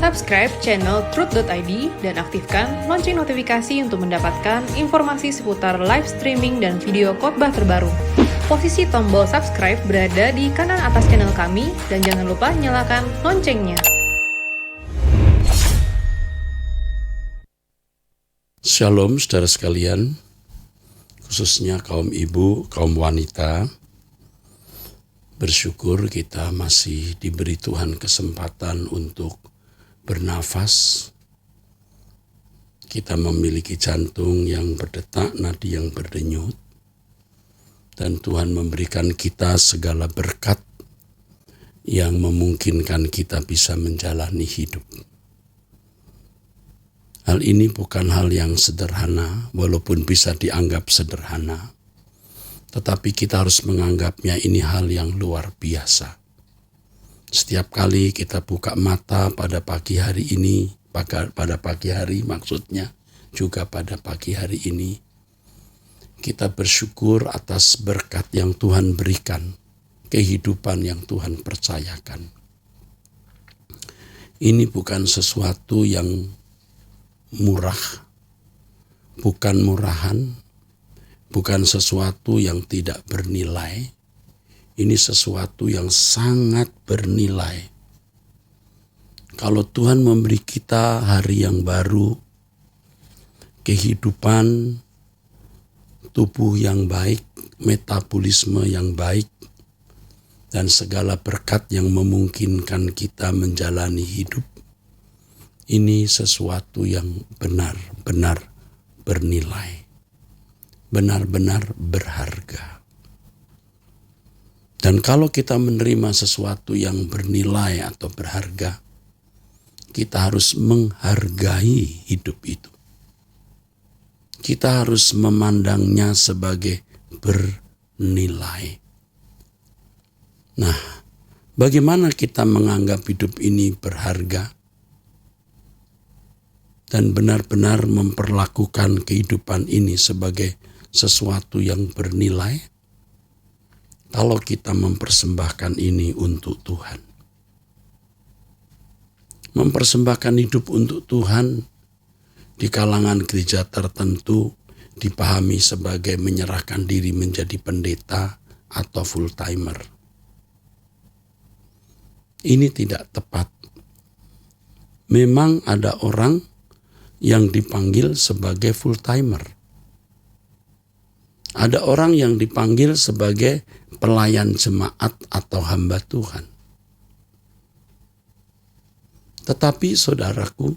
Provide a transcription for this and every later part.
Subscribe channel Truth.id dan aktifkan lonceng notifikasi untuk mendapatkan informasi seputar live streaming dan video khotbah terbaru. Posisi tombol subscribe berada di kanan atas channel kami dan jangan lupa nyalakan loncengnya. Shalom saudara sekalian, khususnya kaum ibu, kaum wanita. Bersyukur kita masih diberi Tuhan kesempatan untuk bernafas. Kita memiliki jantung yang berdetak, nadi yang berdenyut. Dan Tuhan memberikan kita segala berkat yang memungkinkan kita bisa menjalani hidup. Hal ini bukan hal yang sederhana, walaupun bisa dianggap sederhana. Tetapi kita harus menganggapnya ini hal yang luar biasa. Setiap kali kita buka mata pada pagi hari ini, pada pagi hari maksudnya, juga pada pagi hari ini, kita bersyukur atas berkat yang Tuhan berikan, kehidupan yang Tuhan percayakan. Ini bukan sesuatu yang murah, bukan murahan, bukan sesuatu yang tidak bernilai. Ini sesuatu yang sangat bernilai. Kalau Tuhan memberi kita hari yang baru, kehidupan, tubuh yang baik, metabolisme yang baik, dan segala berkat yang memungkinkan kita menjalani hidup, ini sesuatu yang benar-benar bernilai, benar-benar berharga. Dan kalau kita menerima sesuatu yang bernilai atau berharga, kita harus menghargai hidup itu. Kita harus memandangnya sebagai bernilai. Nah, bagaimana kita menganggap hidup ini berharga dan benar-benar memperlakukan kehidupan ini sebagai sesuatu yang bernilai? Kalau kita mempersembahkan ini untuk Tuhan. Mempersembahkan hidup untuk Tuhan di kalangan gereja tertentu dipahami sebagai menyerahkan diri menjadi pendeta atau full timer. Ini tidak tepat. Memang ada orang yang dipanggil sebagai full timer. Ada orang yang dipanggil sebagai pelayan jemaat atau hamba Tuhan. Tetapi saudaraku,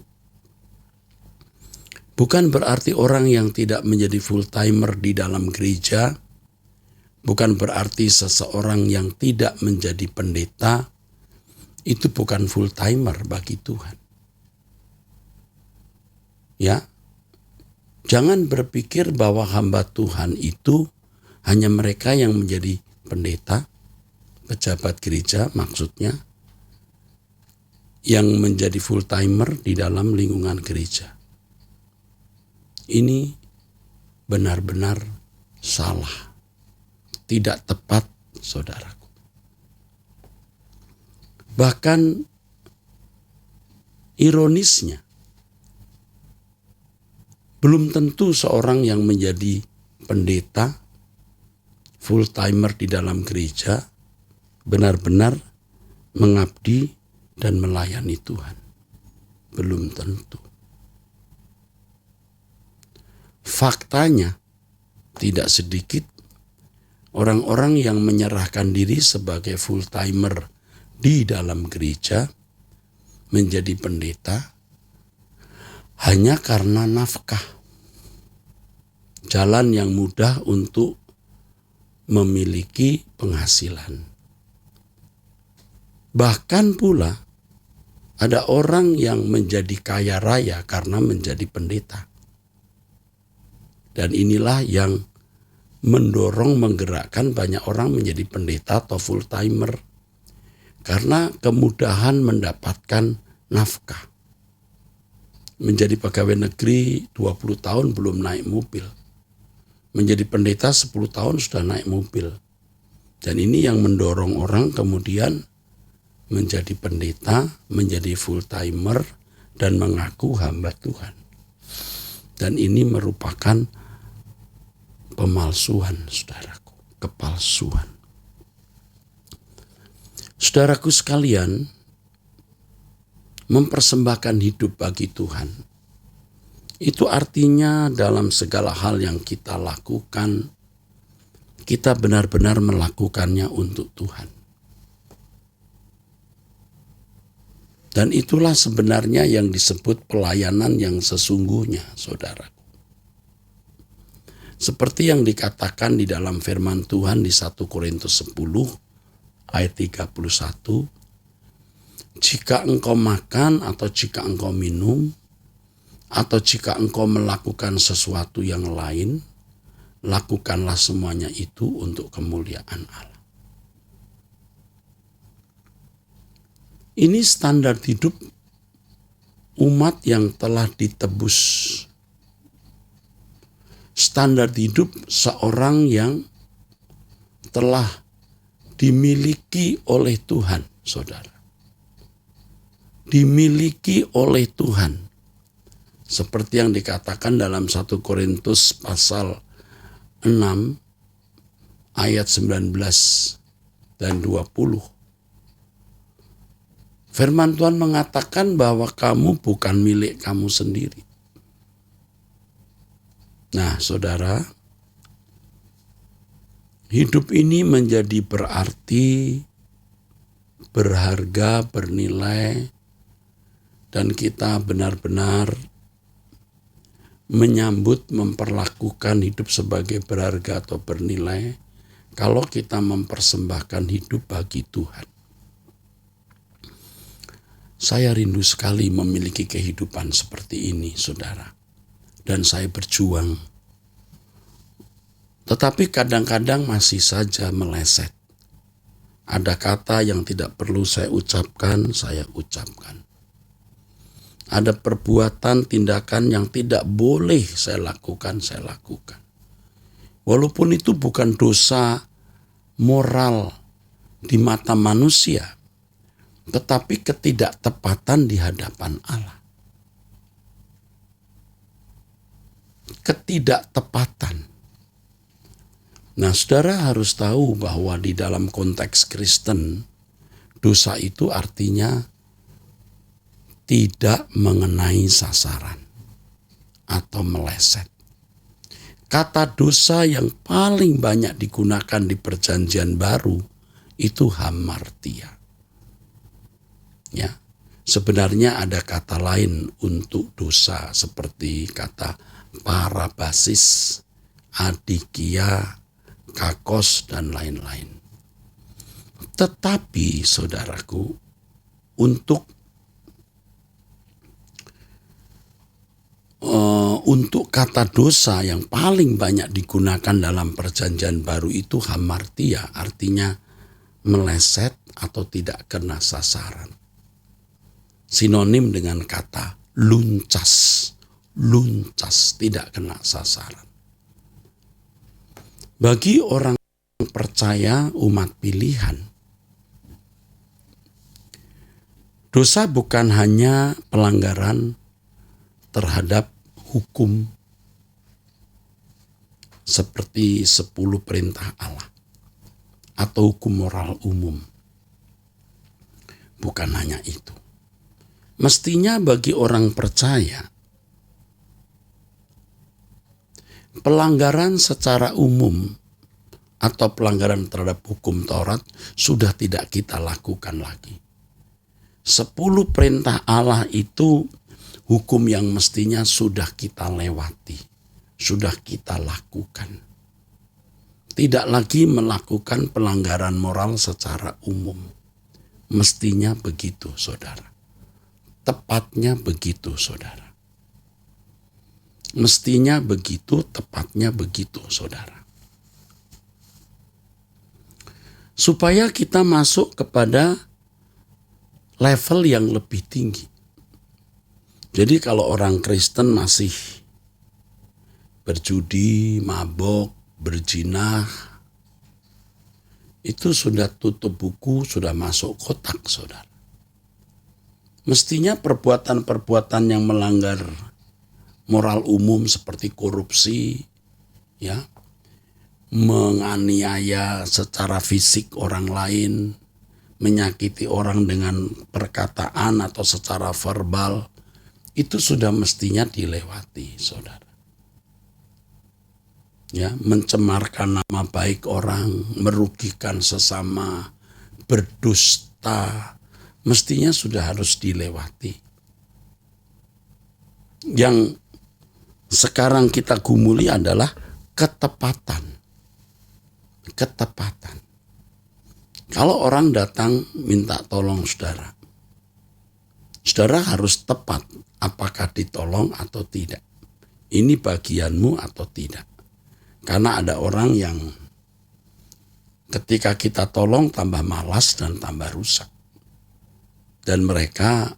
bukan berarti orang yang tidak menjadi full timer di dalam gereja, bukan berarti seseorang yang tidak menjadi pendeta, itu bukan full timer bagi Tuhan. Ya, jangan berpikir bahwa hamba Tuhan itu hanya mereka yang menjadi pendeta, pejabat gereja maksudnya, yang menjadi full timer di dalam lingkungan gereja. Ini benar-benar salah, tidak tepat saudaraku. Bahkan ironisnya, belum tentu seorang yang menjadi pendeta, full timer di dalam gereja, benar-benar mengabdi dan melayani Tuhan. Belum tentu. Faktanya, tidak sedikit orang-orang yang menyerahkan diri sebagai full timer di dalam gereja, menjadi pendeta, hanya karena nafkah. Jalan yang mudah untuk memiliki penghasilan. Bahkan pula ada orang yang menjadi kaya raya karena menjadi pendeta. Dan inilah yang mendorong, menggerakkan banyak orang menjadi pendeta atau full timer. Karena kemudahan mendapatkan nafkah. Menjadi pegawai negeri 20 tahun belum naik mobil. Menjadi pendeta 10 tahun sudah naik mobil. Dan ini yang mendorong orang kemudian menjadi pendeta, menjadi full-timer, dan mengaku hamba Tuhan. Dan ini merupakan pemalsuan, saudaraku, kepalsuan. Saudaraku sekalian, mempersembahkan hidup bagi Tuhan, itu artinya dalam segala hal yang kita lakukan, kita benar-benar melakukannya untuk Tuhan. Dan itulah sebenarnya yang disebut pelayanan yang sesungguhnya, saudaraku. Seperti yang dikatakan di dalam firman Tuhan di 1 Korintus 10 ayat 31, jika engkau makan atau jika engkau minum, atau jika engkau melakukan sesuatu yang lain, lakukanlah semuanya itu untuk kemuliaan Allah. Ini standar hidup umat yang telah ditebus. Standar hidup seorang yang telah dimiliki oleh Tuhan, saudara. Dimiliki oleh Tuhan. Seperti yang dikatakan dalam 1 Korintus pasal 6 ayat 19 dan 20. Firman Tuhan mengatakan bahwa kamu bukan milik kamu sendiri. Nah, saudara, hidup ini menjadi berarti, berharga, bernilai, dan kita benar-benar menyambut, memperlakukan hidup sebagai berharga atau bernilai kalau kita mempersembahkan hidup bagi Tuhan. Saya rindu sekali memiliki kehidupan seperti ini, saudara. Dan saya berjuang. Tetapi kadang-kadang masih saja meleset. Ada kata yang tidak perlu saya ucapkan, saya ucapkan. Ada perbuatan, tindakan yang tidak boleh saya lakukan, saya lakukan. Walaupun itu bukan dosa moral di mata manusia, tetapi ketidaktepatan di hadapan Allah. Ketidaktepatan. Nah, saudara harus tahu bahwa di dalam konteks Kristen, dosa itu artinya tidak mengenai sasaran atau meleset. Kata dosa yang paling banyak digunakan di Perjanjian Baru itu hamartia. Ya, sebenarnya ada kata lain untuk dosa seperti kata parabasis, adikia, kakos, dan lain-lain. Tetapi saudaraku, untuk kata dosa yang paling banyak digunakan dalam Perjanjian Baru itu hamartia, artinya meleset atau tidak kena sasaran. Sinonim dengan kata luncas, tidak kena sasaran. Bagi orang percaya, umat pilihan, dosa bukan hanya pelanggaran terhadap hukum seperti 10 perintah Allah atau hukum moral umum. Bukan hanya itu. Mestinya bagi orang percaya, pelanggaran secara umum atau pelanggaran terhadap hukum Taurat sudah tidak kita lakukan lagi. 10 perintah Allah itu hukum yang mestinya sudah kita lewati, sudah kita lakukan. Tidak lagi melakukan pelanggaran moral secara umum. Mestinya begitu, saudara. Tepatnya begitu, saudara. Mestinya begitu, tepatnya begitu, saudara. Supaya kita masuk kepada level yang lebih tinggi. Jadi kalau orang Kristen masih berjudi, mabok, berzina, itu sudah tutup buku, sudah masuk kotak, saudara. Mestinya perbuatan-perbuatan yang melanggar moral umum seperti korupsi, ya, menganiaya secara fisik orang lain, menyakiti orang dengan perkataan atau secara verbal, itu sudah mestinya dilewati, saudara. Ya, mencemarkan nama baik orang, merugikan sesama, berdusta, mestinya sudah harus dilewati. Yang sekarang kita gumuli adalah ketepatan. Ketepatan. Kalau orang datang minta tolong saudara, saudara harus tepat apakah ditolong atau tidak. Ini bagianmu atau tidak. Karena ada orang yang ketika kita tolong tambah malas dan tambah rusak. Dan mereka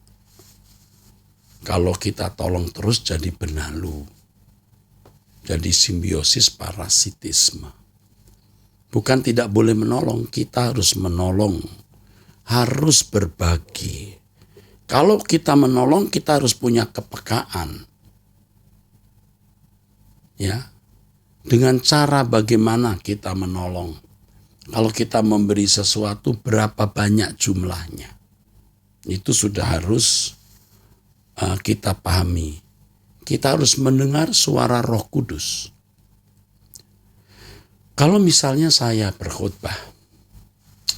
kalau kita tolong terus jadi benalu. Jadi simbiosis parasitisme. Bukan tidak boleh menolong, kita harus menolong. Harus berbagi. Kalau kita menolong, kita harus punya kepekaan. Ya. Dengan cara bagaimana kita menolong. Kalau kita memberi sesuatu, berapa banyak jumlahnya. Itu sudah harus kita pahami. Kita harus mendengar suara Roh Kudus. Kalau misalnya saya berkhotbah,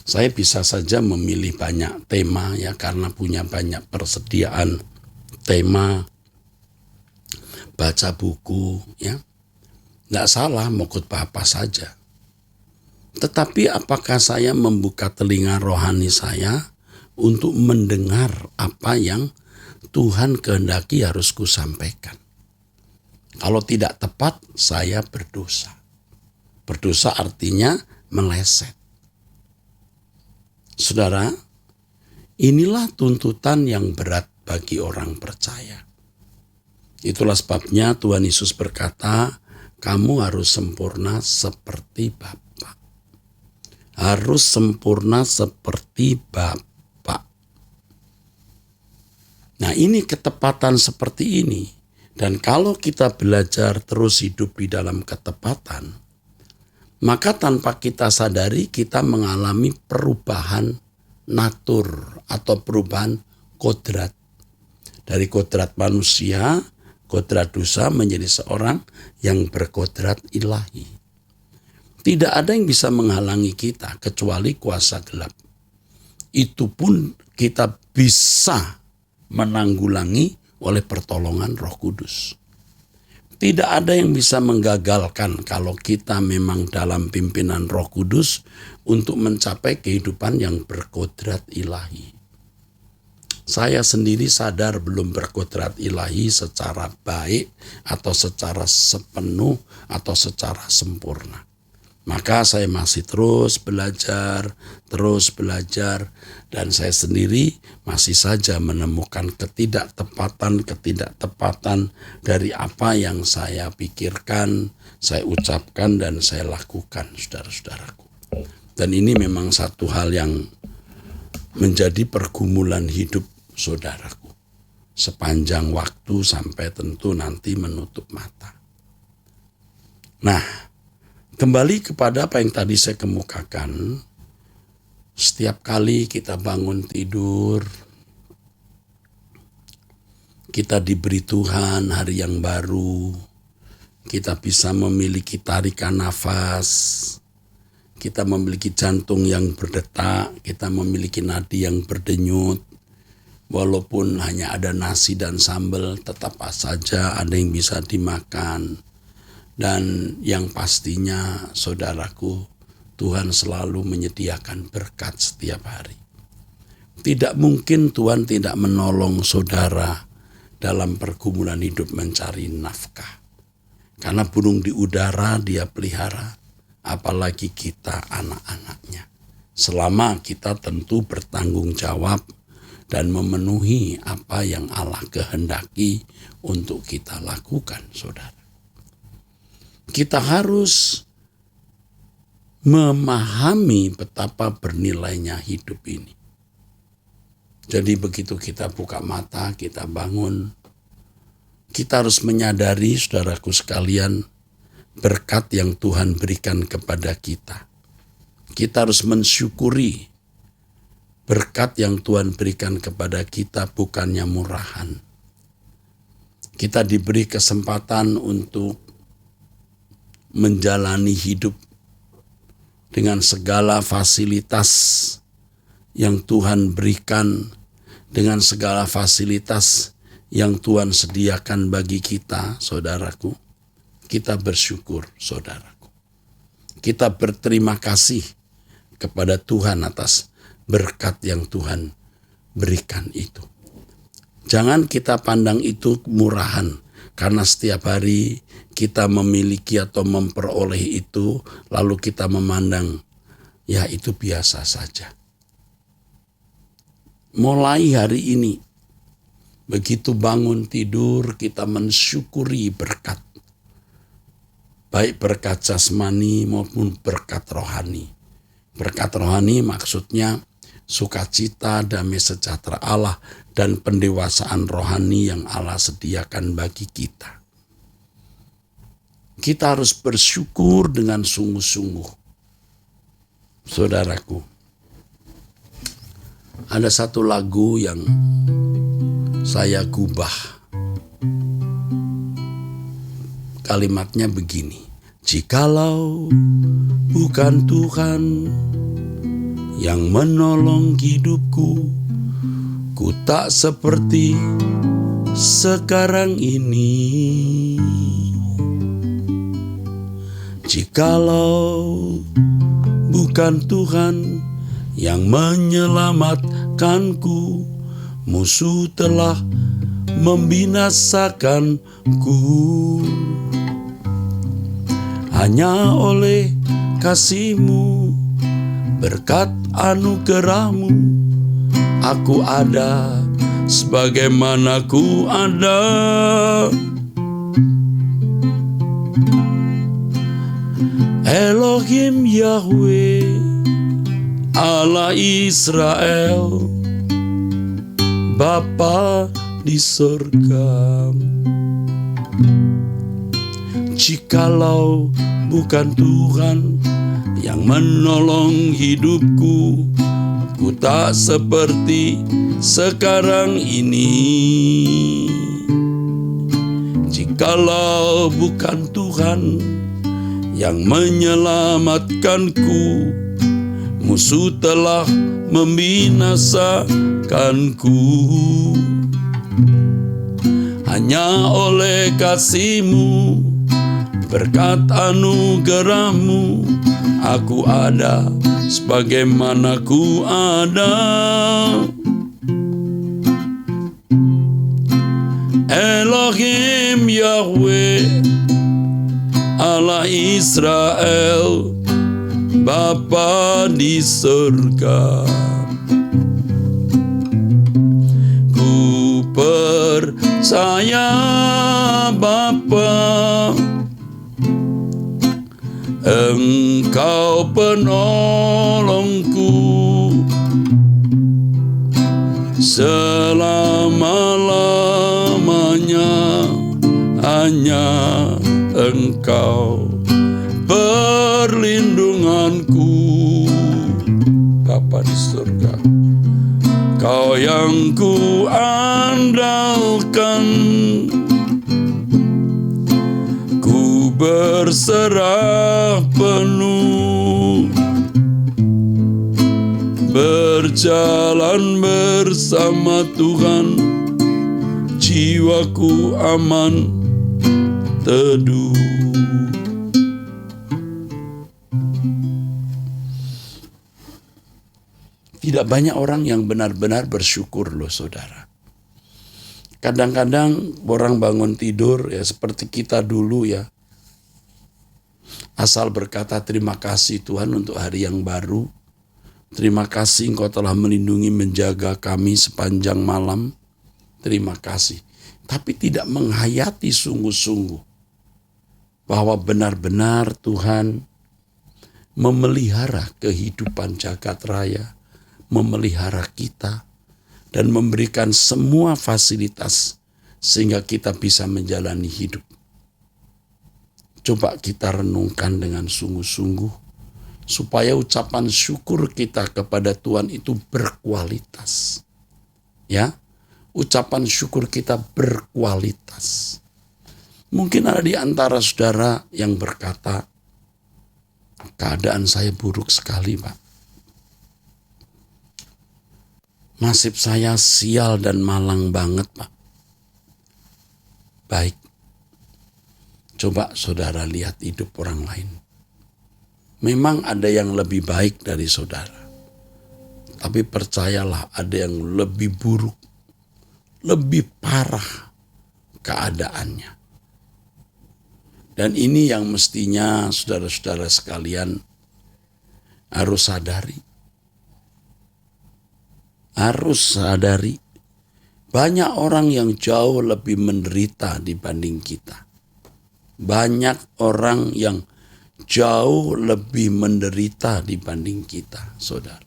saya bisa saja memilih banyak tema ya karena punya banyak persediaan tema, baca buku ya. Tidak salah mau khotbah apa saja. Tetapi apakah saya membuka telinga rohani saya untuk mendengar apa yang Tuhan kehendaki harus kusampaikan. Kalau tidak tepat, saya berdosa. Berdosa artinya meleset. Saudara, inilah tuntutan yang berat bagi orang percaya. Itulah sebabnya Tuhan Yesus berkata, kamu harus sempurna seperti Bapa. Harus sempurna seperti Bapa. Nah, ini ketepatan seperti ini. Dan kalau kita belajar terus hidup di dalam ketepatan, maka tanpa kita sadari kita mengalami perubahan natur atau perubahan kodrat. Dari kodrat manusia, kodrat dosa menjadi seorang yang berkodrat ilahi. Tidak ada yang bisa menghalangi kita kecuali kuasa gelap. Itu pun kita bisa menanggulangi oleh pertolongan Roh Kudus. Tidak ada yang bisa menggagalkan kalau kita memang dalam pimpinan Roh Kudus untuk mencapai kehidupan yang berkodrat ilahi. Saya sendiri sadar belum berkodrat ilahi secara baik atau secara sepenuh atau secara sempurna. Maka saya masih terus belajar, dan saya sendiri masih saja menemukan ketidaktepatan dari apa yang saya pikirkan, saya ucapkan, dan saya lakukan, saudara-saudaraku. Dan ini memang satu hal yang menjadi pergumulan hidup saudaraku. Sepanjang waktu sampai tentu nanti menutup mata. Nah, kembali kepada apa yang tadi saya kemukakan, setiap kali kita bangun tidur, kita diberi Tuhan hari yang baru, kita bisa memiliki tarikan nafas, kita memiliki jantung yang berdetak, kita memiliki nadi yang berdenyut, walaupun hanya ada nasi dan sambal, tetap saja ada yang bisa dimakan. Dan yang pastinya, saudaraku, Tuhan selalu menyediakan berkat setiap hari. Tidak mungkin Tuhan tidak menolong saudara dalam pergumulan hidup mencari nafkah. Karena burung di udara dia pelihara, apalagi kita anak-anaknya. Selama kita tentu bertanggung jawab dan memenuhi apa yang Allah kehendaki untuk kita lakukan, saudara. Kita harus memahami betapa bernilainya hidup ini. Jadi begitu kita buka mata, kita bangun, kita harus menyadari, saudaraku sekalian, berkat yang Tuhan berikan kepada kita. Kita harus mensyukuri berkat yang Tuhan berikan kepada kita, bukannya murahan. Kita diberi kesempatan untuk menjalani hidup dengan segala fasilitas yang Tuhan berikan, dengan segala fasilitas yang Tuhan sediakan bagi kita, saudaraku. Kita bersyukur, saudaraku. Kita berterima kasih kepada Tuhan atas berkat yang Tuhan berikan itu. Jangan kita pandang itu murahan, karena setiap hari kita memiliki atau memperoleh itu, lalu kita memandang, ya itu biasa saja. Mulai hari ini, begitu bangun tidur, kita mensyukuri berkat. Baik berkat jasmani maupun berkat rohani. Berkat rohani maksudnya sukacita, damai sejahtera Allah, dan pendewasaan rohani yang Allah sediakan bagi kita. Kita harus bersyukur dengan sungguh-sungguh. Saudaraku, ada satu lagu yang saya gubah. Kalimatnya begini: jikalau bukan Tuhan yang menolong hidupku, ku tak seperti sekarang ini. Jikalau bukan Tuhan yang menyelamatkanku, musuh telah membinasakanku. Hanya oleh kasih-Mu, berkat anugerah-Mu, aku ada sebagaimana ku ada. Elohim Yahweh, Allah Israel, Bapa di surga. Jikalau bukan Tuhan yang menolong hidupku, ku tak seperti sekarang ini. Jikalau bukan Tuhan yang menyelamatkanku, musuh telah membinasakanku. Hanya oleh kasih-Mu, berkat anugerah-Mu, aku ada sebagaimana ku ada. Elohim Yahweh, Allah Israel, Bapa di surga. Ku percaya Bapa, Engkau penolongku, selama-lamanya hanya Engkau perlindunganku. Bapa di surga, Kau yang ku andalkan, ku berserah penuh, berjalan bersama Tuhan, jiwaku aman teduh. Tidak banyak orang yang benar-benar bersyukur loh saudara. Kadang-kadang orang bangun tidur ya seperti kita dulu ya. Asal berkata terima kasih Tuhan untuk hari yang baru. Terima kasih Engkau telah melindungi menjaga kami sepanjang malam. Terima kasih. Tapi tidak menghayati sungguh-sungguh bahwa benar-benar Tuhan memelihara kehidupan jagat raya, memelihara kita, dan memberikan semua fasilitas sehingga kita bisa menjalani hidup. Coba kita renungkan dengan sungguh-sungguh supaya ucapan syukur kita kepada Tuhan itu berkualitas. Ya, ucapan syukur kita berkualitas. Mungkin ada di antara saudara yang berkata, keadaan saya buruk sekali, Pak. Nasib saya sial dan malang banget, Pak. Baik. Coba saudara lihat hidup orang lain. Memang ada yang lebih baik dari saudara. Tapi percayalah ada yang lebih buruk, lebih parah keadaannya. Dan ini yang mestinya saudara-saudara sekalian harus sadari. Harus sadari. Banyak orang yang jauh lebih menderita dibanding kita. Banyak orang yang jauh lebih menderita dibanding kita, saudara.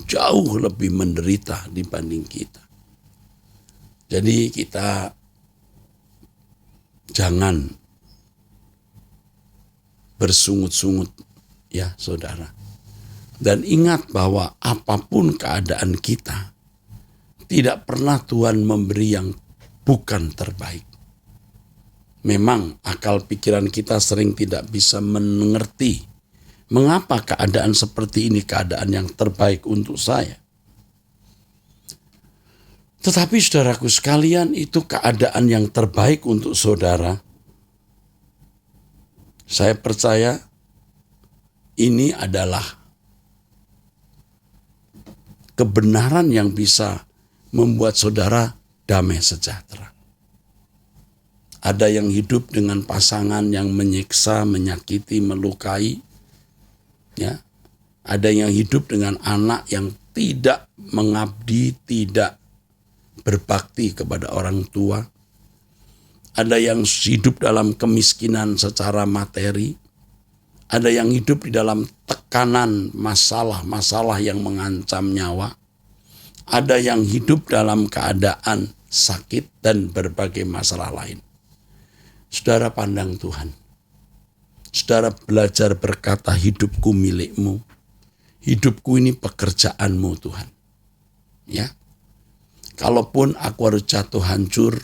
Jauh lebih menderita dibanding kita. Jadi kita jangan bersungut-sungut, ya saudara. Dan ingat bahwa apapun keadaan kita, tidak pernah Tuhan memberi yang bukan terbaik. Memang akal pikiran kita sering tidak bisa mengerti mengapa keadaan seperti ini keadaan yang terbaik untuk saya. Tetapi saudaraku sekalian, itu keadaan yang terbaik untuk saudara. Saya percaya ini adalah kebenaran yang bisa membuat saudara damai sejahtera. Ada yang hidup dengan pasangan yang menyiksa, menyakiti, melukai. Ya. Ada yang hidup dengan anak yang tidak mengabdi, tidak berbakti kepada orang tua. Ada yang hidup dalam kemiskinan secara materi. Ada yang hidup di dalam tekanan masalah-masalah yang mengancam nyawa. Ada yang hidup dalam keadaan sakit dan berbagai masalah lain. Saudara pandang Tuhan. Saudara belajar berkata, hidupku milikmu. Hidupku ini pekerjaanmu Tuhan. Ya. Kalaupun aku harus jatuh hancur,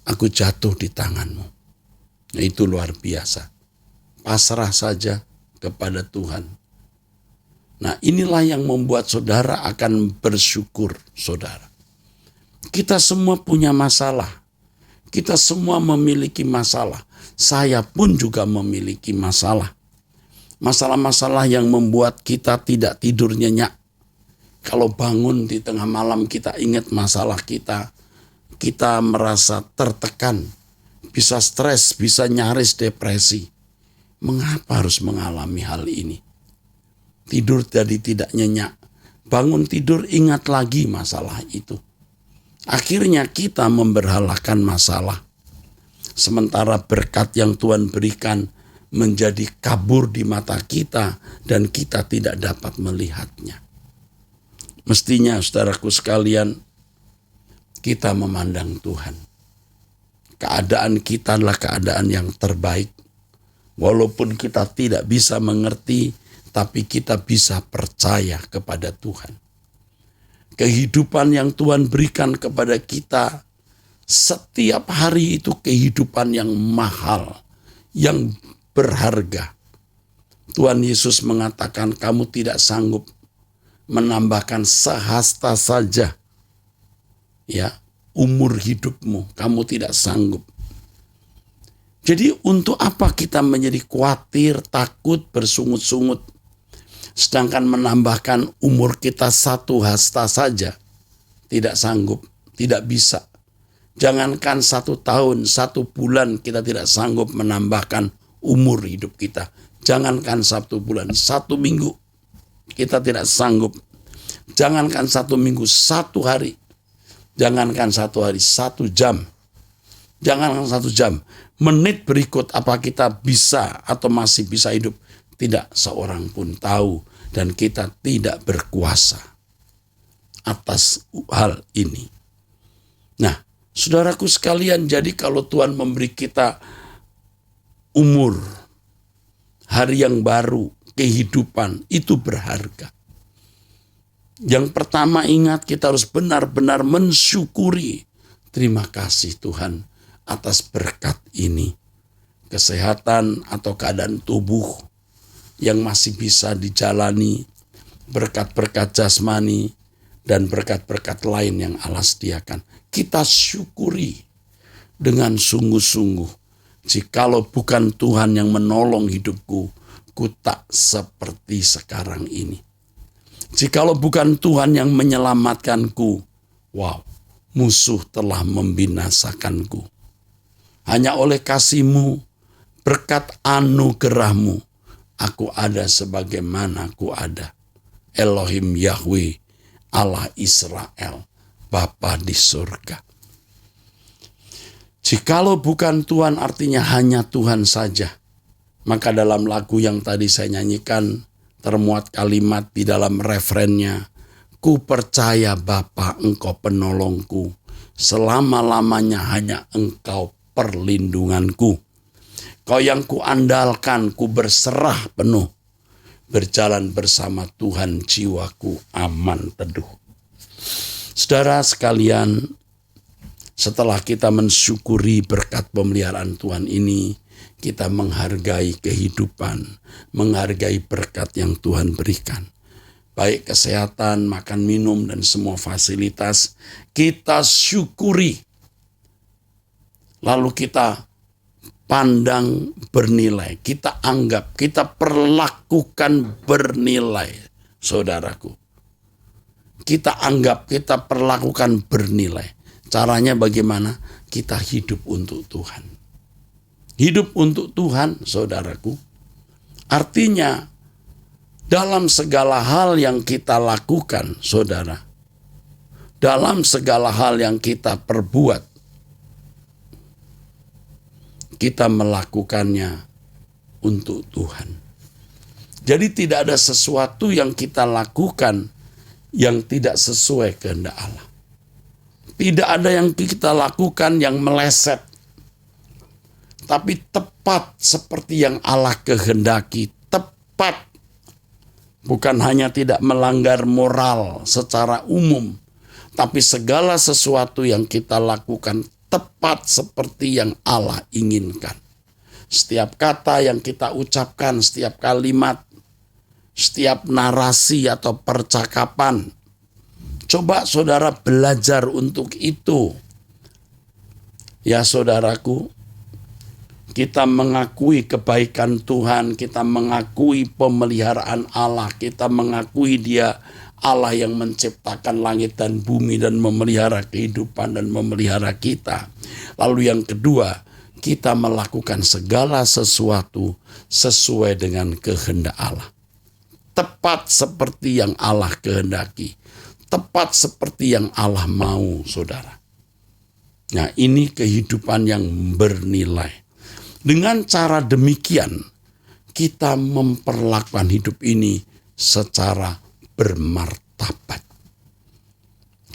aku jatuh di tanganmu. Nah, itu luar biasa. Pasrah saja kepada Tuhan. Nah, inilah yang membuat saudara akan bersyukur, saudara. Kita semua punya masalah. Kita semua memiliki masalah. Saya pun juga memiliki masalah. Masalah-masalah yang membuat kita tidak tidur nyenyak. Kalau bangun di tengah malam kita ingat masalah kita. Kita merasa tertekan. Bisa stres, bisa nyaris depresi. Mengapa harus mengalami hal ini? Tidur jadi tidak nyenyak. Bangun tidur ingat lagi masalah itu. Akhirnya kita memberhalakan masalah. Sementara berkat yang Tuhan berikan menjadi kabur di mata kita dan kita tidak dapat melihatnya. Mestinya saudaraku sekalian, kita memandang Tuhan. Keadaan kita adalah keadaan yang terbaik. Walaupun kita tidak bisa mengerti, tapi kita bisa percaya kepada Tuhan. Kehidupan yang Tuhan berikan kepada kita setiap hari itu kehidupan yang mahal, yang berharga. Tuhan Yesus mengatakan kamu tidak sanggup menambahkan sehasta saja ya umur hidupmu, kamu tidak sanggup. Jadi untuk apa kita menjadi khawatir, takut, bersungut-sungut, sedangkan menambahkan umur kita 1 hasta saja tidak sanggup, tidak bisa. Jangankan 1 tahun, 1 bulan kita tidak sanggup menambahkan umur hidup kita. Jangankan 1 bulan, 1 minggu kita tidak sanggup. Jangankan 1 minggu, 1 hari. Jangankan 1 hari, 1 jam. Jangankan 1 jam. Menit berikut apa kita bisa atau masih bisa hidup. tidak seorang pun tahu dan kita tidak berkuasa atas hal ini. Nah, saudaraku sekalian, jadi kalau Tuhan memberi kita umur, hari yang baru, kehidupan, itu berharga. Yang pertama ingat, kita harus benar-benar mensyukuri. Terima kasih Tuhan atas berkat ini. Kesehatan atau keadaan tubuh yang masih bisa dijalani, berkat-berkat jasmani, dan berkat-berkat lain yang Allah sediakan. Kita syukuri dengan sungguh-sungguh. Jikalau bukan Tuhan yang menolong hidupku, ku tak seperti sekarang ini. Jikalau bukan Tuhan yang menyelamatkanku, wow, musuh telah membinasakanku. Hanya oleh kasih-Mu, berkat anugerah-Mu, aku ada sebagaimana aku ada. Elohim Yahweh, Allah Israel, Bapa di surga. Jikalau bukan Tuhan, artinya hanya Tuhan saja. Maka dalam lagu yang tadi saya nyanyikan, termuat kalimat di dalam referennya, ku percaya Bapa Engkau penolongku, selama-lamanya hanya Engkau perlindunganku. Kau yang kuandalkan, ku berserah penuh, berjalan bersama Tuhan jiwaku aman teduh. Saudara sekalian, setelah kita mensyukuri berkat pemeliharaan Tuhan ini, kita menghargai kehidupan, menghargai berkat yang Tuhan berikan. Baik kesehatan, makan, minum, dan semua fasilitas, kita syukuri. Lalu kita pandang bernilai, kita anggap, kita perlakukan bernilai, saudaraku. Kita anggap, kita perlakukan bernilai. Caranya bagaimana? Kita hidup untuk Tuhan. Hidup untuk Tuhan, saudaraku. Artinya, dalam segala hal yang kita lakukan, saudara, dalam segala hal yang kita perbuat, kita melakukannya untuk Tuhan. Jadi tidak ada sesuatu yang kita lakukan yang tidak sesuai kehendak Allah. Tidak ada yang kita lakukan yang meleset, tapi tepat seperti yang Allah kehendaki. Tepat, bukan hanya tidak melanggar moral secara umum, tapi segala sesuatu yang kita lakukan tepat seperti yang Allah inginkan. Setiap kata yang kita ucapkan, setiap kalimat, setiap narasi atau percakapan, coba saudara belajar untuk itu. Ya saudaraku, kita mengakui kebaikan Tuhan, kita mengakui pemeliharaan Allah, kita mengakui Dia Allah yang menciptakan langit dan bumi dan memelihara kehidupan dan memelihara kita. Lalu yang kedua, kita melakukan segala sesuatu sesuai dengan kehendak Allah. Tepat seperti yang Allah kehendaki. Tepat seperti yang Allah mau, saudara. Nah, ini kehidupan yang bernilai. Dengan cara demikian, kita memperlakukan hidup ini secara bermartabat.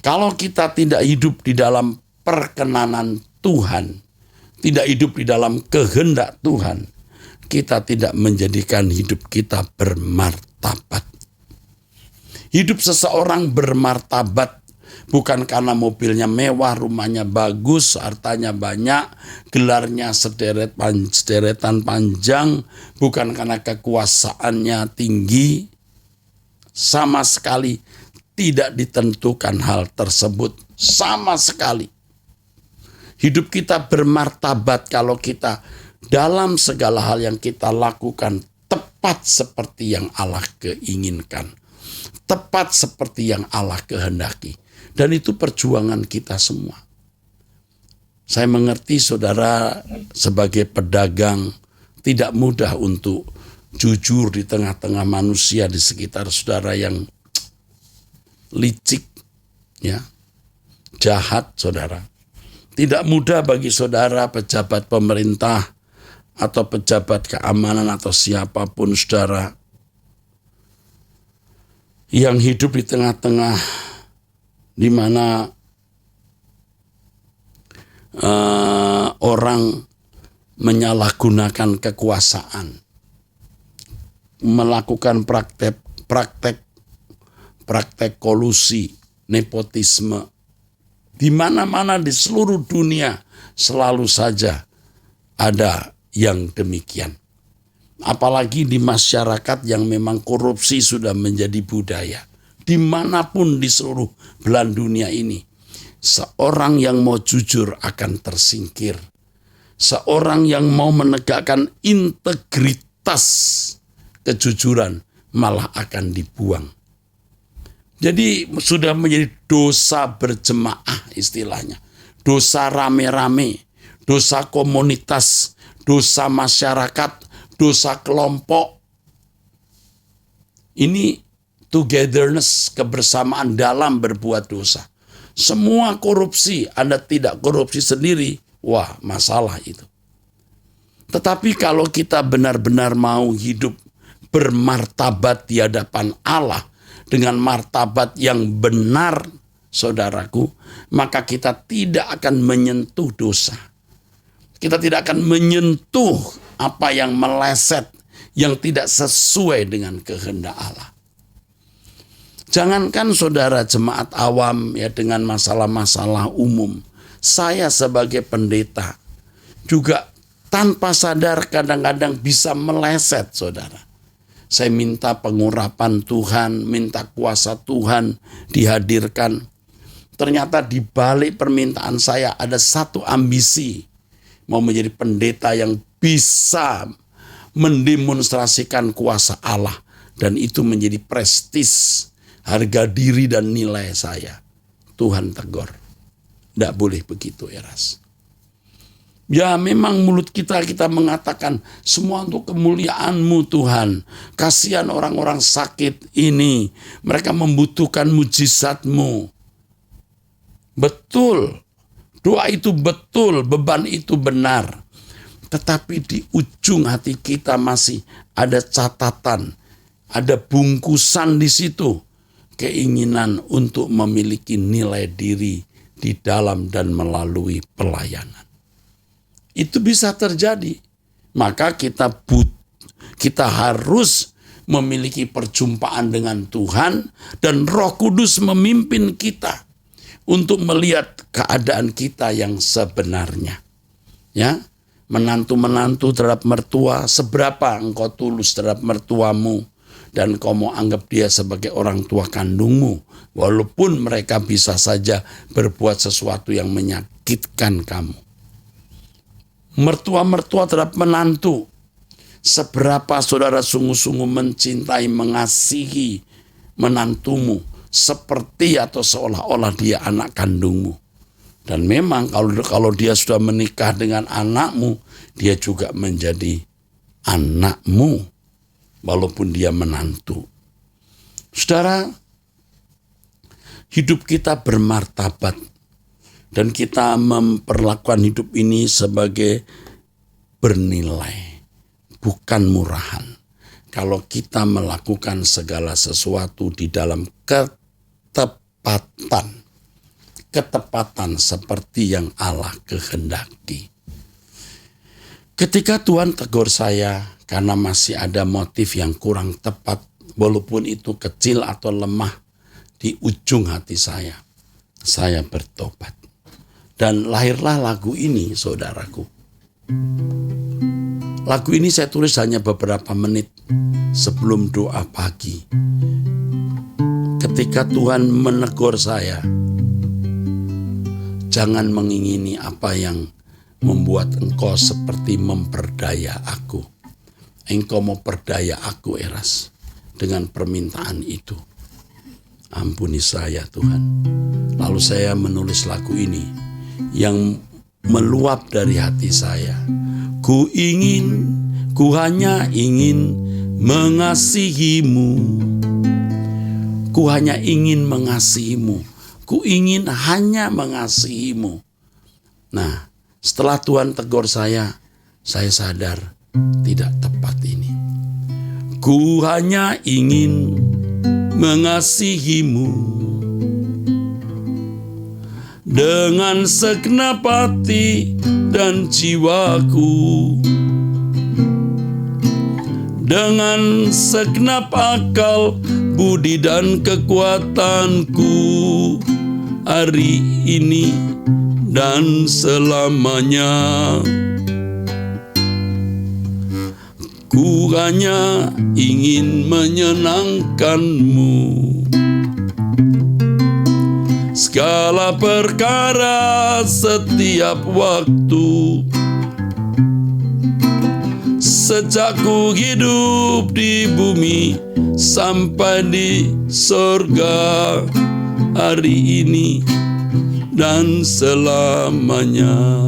Kalau kita tidak hidup di dalam perkenanan Tuhan, tidak hidup di dalam kehendak Tuhan, kita tidak menjadikan hidup kita bermartabat. Hidup seseorang bermartabat bukan karena mobilnya mewah, rumahnya bagus, hartanya banyak, gelarnya sederetan panjang, bukan karena kekuasaannya tinggi. Sama sekali tidak ditentukan hal tersebut, sama sekali. Hidup kita bermartabat kalau kita dalam segala hal yang kita lakukan tepat seperti yang Allah keinginkan. Tepat seperti yang Allah kehendaki. Dan itu perjuangan kita semua. Saya mengerti saudara sebagai pedagang tidak mudah untuk jujur di tengah-tengah manusia di sekitar saudara yang licik, ya, jahat saudara. Tidak mudah bagi saudara pejabat pemerintah atau pejabat keamanan atau siapapun saudara yang hidup di tengah-tengah di mana orang menyalahgunakan kekuasaan, melakukan praktek kolusi, nepotisme. Di mana-mana di seluruh dunia selalu saja ada yang demikian. Apalagi di masyarakat yang memang korupsi sudah menjadi budaya. Dimanapun di seluruh belahan dunia ini, seorang yang mau jujur akan tersingkir. Seorang yang mau menegakkan integritas kejujuran malah akan dibuang. Jadi sudah menjadi dosa berjemaah istilahnya. Dosa rame-rame, dosa komunitas, dosa masyarakat, dosa kelompok. Ini togetherness, kebersamaan dalam berbuat dosa. Semua korupsi, Anda tidak korupsi sendiri, wah masalah itu. Tetapi kalau kita benar-benar mau hidup bermartabat di hadapan Allah, dengan martabat yang benar, saudaraku, maka kita tidak akan menyentuh dosa. Kita tidak akan menyentuh apa yang meleset, yang tidak sesuai dengan kehendak Allah. Jangankan saudara jemaat awam ya dengan masalah-masalah umum. Saya sebagai pendeta juga tanpa sadar kadang-kadang bisa meleset, saudara. Saya minta pengurapan Tuhan, minta kuasa Tuhan dihadirkan. Ternyata di balik permintaan saya ada satu ambisi. Mau menjadi pendeta yang bisa mendemonstrasikan kuasa Allah. Dan itu menjadi prestis, harga diri dan nilai saya. Tuhan tegur. Tidak boleh begitu, Eras. Ya memang mulut kita mengatakan semua untuk kemuliaan-Mu Tuhan. Kasihan orang-orang sakit ini. Mereka membutuhkan mujizat-Mu. Betul. Doa itu betul. Beban itu benar. Tetapi di ujung hati kita masih ada catatan. Ada bungkusan di situ. Keinginan untuk memiliki nilai diri di dalam dan melalui pelayanan. Itu bisa terjadi. Maka kita harus memiliki perjumpaan dengan Tuhan dan Roh Kudus memimpin kita untuk melihat keadaan kita yang sebenarnya. Ya, menantu-menantu terhadap mertua, seberapa engkau tulus terhadap mertuamu dan kau mau anggap dia sebagai orang tua kandungmu, walaupun mereka bisa saja berbuat sesuatu yang menyakitkan kamu. Mertua-mertua terhadap menantu, seberapa saudara sungguh-sungguh mencintai, mengasihi menantumu seperti atau seolah-olah dia anak kandungmu. Dan memang kalau dia sudah menikah dengan anakmu, dia juga menjadi anakmu walaupun dia menantu. Saudara, hidup kita bermartabat. Dan kita memperlakukan hidup ini sebagai bernilai, bukan murahan. Kalau kita melakukan segala sesuatu di dalam ketepatan seperti yang Allah kehendaki. Ketika Tuhan tegur saya karena masih ada motif yang kurang tepat, walaupun itu kecil atau lemah di ujung hati saya bertobat. Dan lahirlah lagu ini, saudaraku. Lagu ini saya tulis hanya beberapa menit sebelum doa pagi. Ketika Tuhan menegur saya, jangan mengingini apa yang membuat engkau seperti memperdaya aku. Engkau mau perdaya aku, Eras, dengan permintaan itu. Ampuni saya, Tuhan. Lalu saya menulis lagu ini yang meluap dari hati saya. Ku hanya ingin mengasihimu. Ku hanya ingin mengasihimu. Ku ingin hanya mengasihimu. Nah, setelah Tuhan tegur saya saya sadar tidak tepat ini. Ku hanya ingin mengasihimu dengan segenap hati dan jiwaku, dengan segenap akal, budi dan kekuatanku, hari ini dan selamanya. Ku hanya ingin menyenangkanmu, segala perkara setiap waktu, sejak ku hidup di bumi sampai di sorga, hari ini dan selamanya.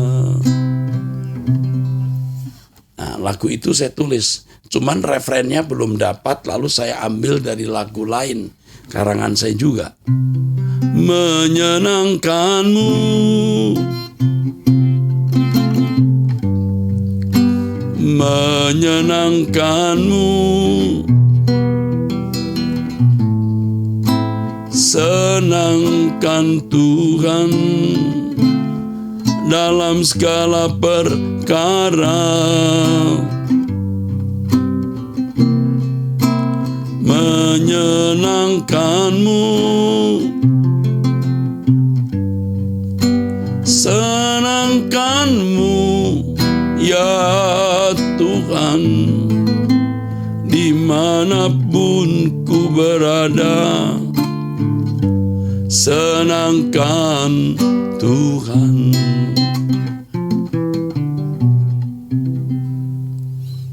Nah, lagu itu saya tulis, cuman referennya belum dapat, lalu saya ambil dari lagu lain, karangan saya juga. Menyenangkanmu, menyenangkanmu, senangkan Tuhan dalam segala perkara, menyenangkanmu, senangkanmu ya Tuhan, dimanapun ku berada, senangkan Tuhan.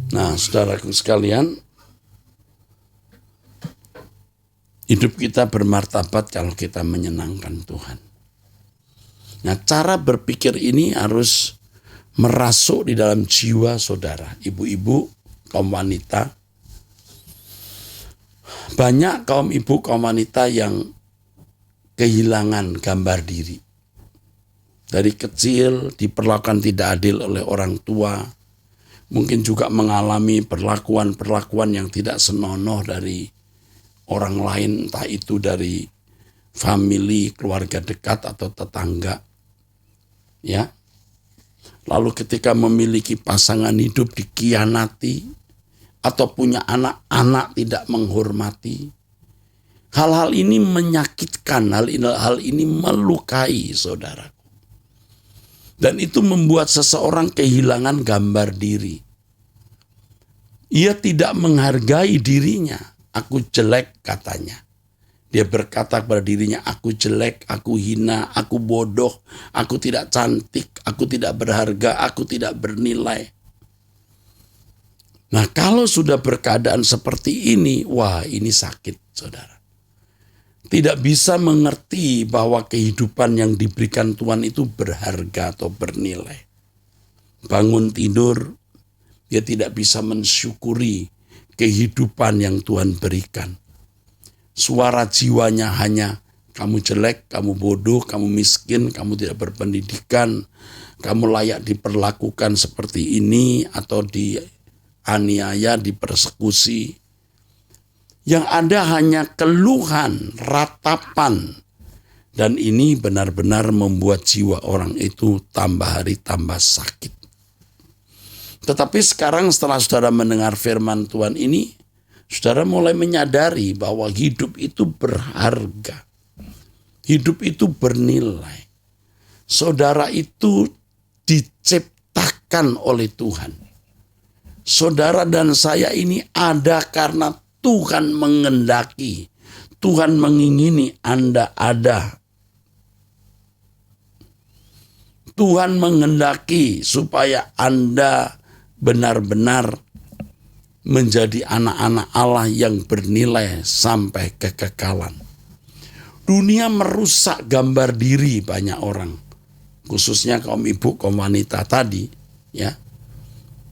Nah, saudaraku sekalian, hidup kita bermartabat kalau kita menyenangkan Tuhan. Nah, cara berpikir ini harus merasuk di dalam jiwa saudara, ibu-ibu, kaum wanita. Banyak kaum ibu, kaum wanita yang kehilangan gambar diri. Dari kecil diperlakukan tidak adil oleh orang tua. Mungkin juga mengalami perlakuan-perlakuan yang tidak senonoh dari orang lain, entah itu dari famili, keluarga dekat atau tetangga. Ya. Lalu ketika memiliki pasangan hidup dikhianati atau punya anak-anak tidak menghormati. Hal-hal ini menyakitkan, hal ini melukai saudaraku. Dan itu membuat seseorang kehilangan gambar diri. Ia tidak menghargai dirinya. Aku jelek katanya. Dia berkata kepada dirinya, aku jelek, aku hina, aku bodoh, aku tidak cantik, aku tidak berharga, aku tidak bernilai. Nah, kalau sudah berkeadaan seperti ini, wah ini sakit saudara. Tidak bisa mengerti bahwa kehidupan yang diberikan Tuhan itu berharga atau bernilai. Bangun tidur, dia tidak bisa mensyukuri kehidupan yang Tuhan berikan. Suara jiwanya hanya, kamu jelek, kamu bodoh, kamu miskin, kamu tidak berpendidikan, kamu layak diperlakukan seperti ini atau dianiaya, dipersekusi. Yang ada hanya keluhan, ratapan. Dan ini benar-benar membuat jiwa orang itu tambah hari tambah sakit. Tetapi sekarang setelah saudara mendengar firman Tuhan ini, saudara mulai menyadari bahwa hidup itu berharga. Hidup itu bernilai. Saudara itu diciptakan oleh Tuhan. Saudara dan saya ini ada karena Tuhan mengendaki, Tuhan mengingini Anda ada. Tuhan mengendaki supaya Anda benar-benar menjadi anak-anak Allah yang bernilai sampai kekekalan. Dunia merusak gambar diri banyak orang, khususnya kaum ibu, kaum wanita tadi, ya.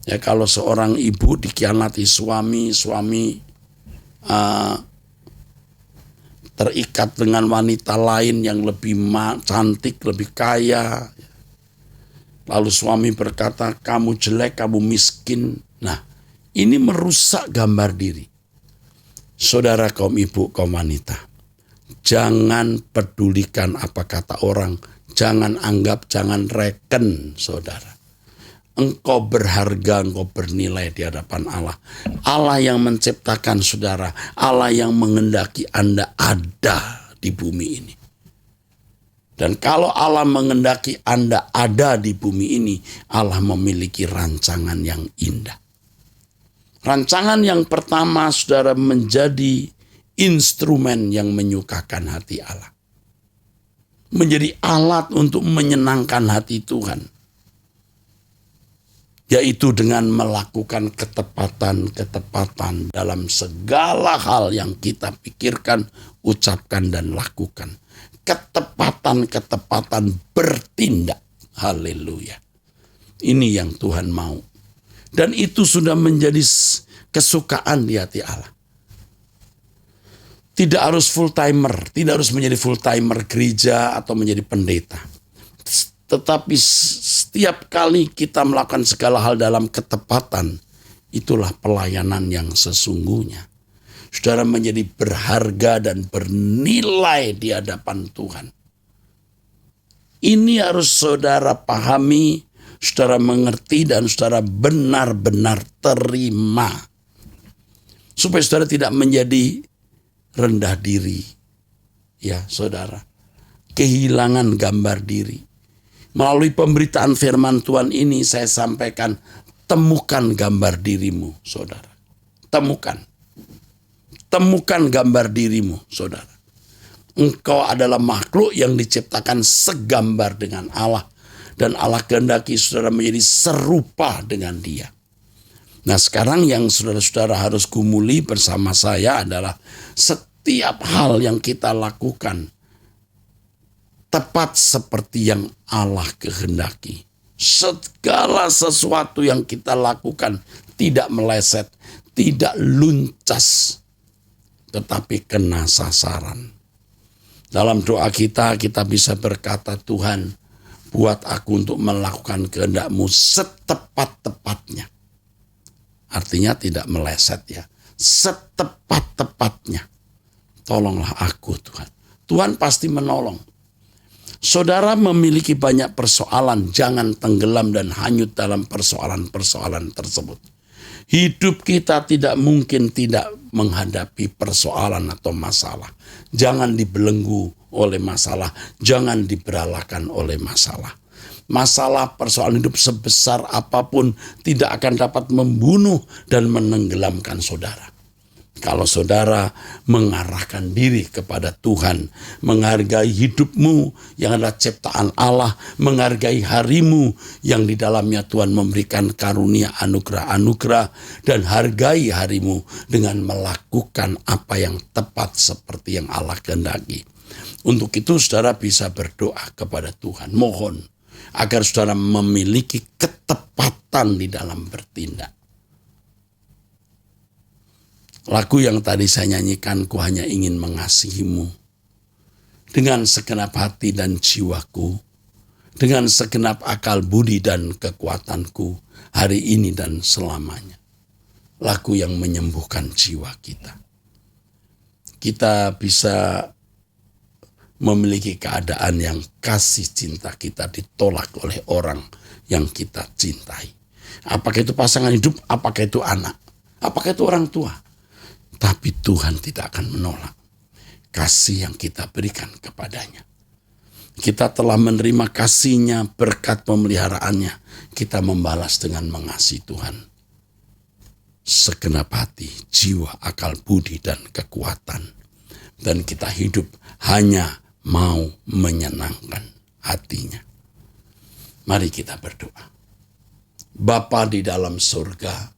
Ya, kalau seorang ibu dikhianati suami terikat dengan wanita lain yang lebih cantik, lebih kaya, Lalu suami berkata, kamu jelek, kamu miskin. Nah, ini merusak gambar diri. Saudara kaum ibu, kaum wanita, jangan pedulikan apa kata orang. Jangan anggap, jangan reken, saudara. Engkau berharga, engkau bernilai di hadapan Allah. Allah yang menciptakan saudara, Allah yang menghendaki Anda ada di bumi ini. Dan kalau Allah menghendaki Anda ada di bumi ini, Allah memiliki rancangan yang indah. Rancangan yang pertama, saudara, menjadi instrumen yang menyukakan hati Allah. Menjadi alat untuk menyenangkan hati Tuhan. Yaitu dengan melakukan ketepatan-ketepatan dalam segala hal yang kita pikirkan, ucapkan, dan lakukan. Ketepatan-ketepatan bertindak. Haleluya. Ini yang Tuhan mau. Dan itu sudah menjadi kesukaan di hati Allah. Tidak harus full-timer. Tidak harus menjadi full-timer gereja atau menjadi pendeta. Tetapi setiap kali kita melakukan segala hal dalam ketepatan, itulah pelayanan yang sesungguhnya. Saudara menjadi berharga dan bernilai di hadapan Tuhan. Ini harus saudara pahami, saudara mengerti, dan saudara benar-benar terima. Supaya saudara tidak menjadi rendah diri. Ya saudara, kehilangan gambar diri. Melalui pemberitaan firman Tuhan ini saya sampaikan, temukan gambar dirimu, saudara. Temukan gambar dirimu, saudara. Engkau adalah makhluk yang diciptakan segambar dengan Allah. Dan Allah kehendaki saudara menjadi serupa dengan Dia. Nah, sekarang yang saudara-saudara harus gumuli bersama saya adalah setiap hal yang kita lakukan tepat seperti yang Allah kehendaki. Segala sesuatu yang kita lakukan tidak meleset, tidak luncas, tetapi kena sasaran. Dalam doa kita bisa berkata, Tuhan, buat aku untuk melakukan kehendak-Mu setepat-tepatnya. Artinya tidak meleset ya. Setepat-tepatnya. Tolonglah aku Tuhan. Tuhan pasti menolong. Saudara memiliki banyak persoalan, jangan tenggelam dan hanyut dalam persoalan-persoalan tersebut. Hidup kita tidak mungkin tidak menghadapi persoalan atau masalah. Jangan dibelenggu oleh masalah, jangan diberalakan oleh masalah. Masalah persoalan hidup sebesar apapun tidak akan dapat membunuh dan menenggelamkan saudara. Kalau saudara mengarahkan diri kepada Tuhan, menghargai hidupmu yang adalah ciptaan Allah, menghargai harimu yang di dalamnya Tuhan memberikan karunia anugerah-anugerah, dan hargai harimu dengan melakukan apa yang tepat seperti yang Allah kehendaki. Untuk itu saudara bisa berdoa kepada Tuhan, mohon agar saudara memiliki ketepatan di dalam bertindak. Lagu yang tadi saya nyanyikan, ku hanya ingin mengasihimu dengan segenap hati dan jiwaku, dengan segenap akal budi dan kekuatanku hari ini dan selamanya. Lagu yang menyembuhkan jiwa kita. Kita bisa memiliki keadaan yang kasih cinta kita ditolak oleh orang yang kita cintai. Apakah itu pasangan hidup, apakah itu anak, apakah itu orang tua. Tapi Tuhan tidak akan menolak kasih yang kita berikan kepadanya. Kita telah menerima kasih-Nya, berkat pemeliharaannya. Kita membalas dengan mengasihi Tuhan. Segenap hati, jiwa, akal budi, dan kekuatan. Dan kita hidup hanya mau menyenangkan hatinya. Mari kita berdoa. Bapa di dalam surga,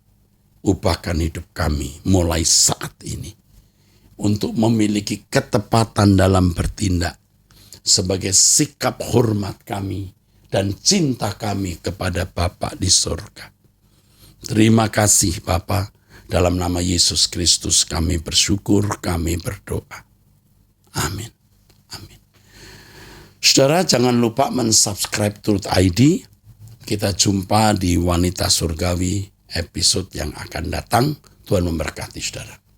ubahkan hidup kami mulai saat ini untuk memiliki ketepatan dalam bertindak sebagai sikap hormat kami dan cinta kami kepada Bapa di surga. Terima kasih Bapa, dalam nama Yesus Kristus kami bersyukur, kami berdoa. Amin. Amin. Saudara jangan lupa mensubscribe Truth ID Kita jumpa di Wanita Surgawi episode yang akan datang. Tuhan memberkati saudara.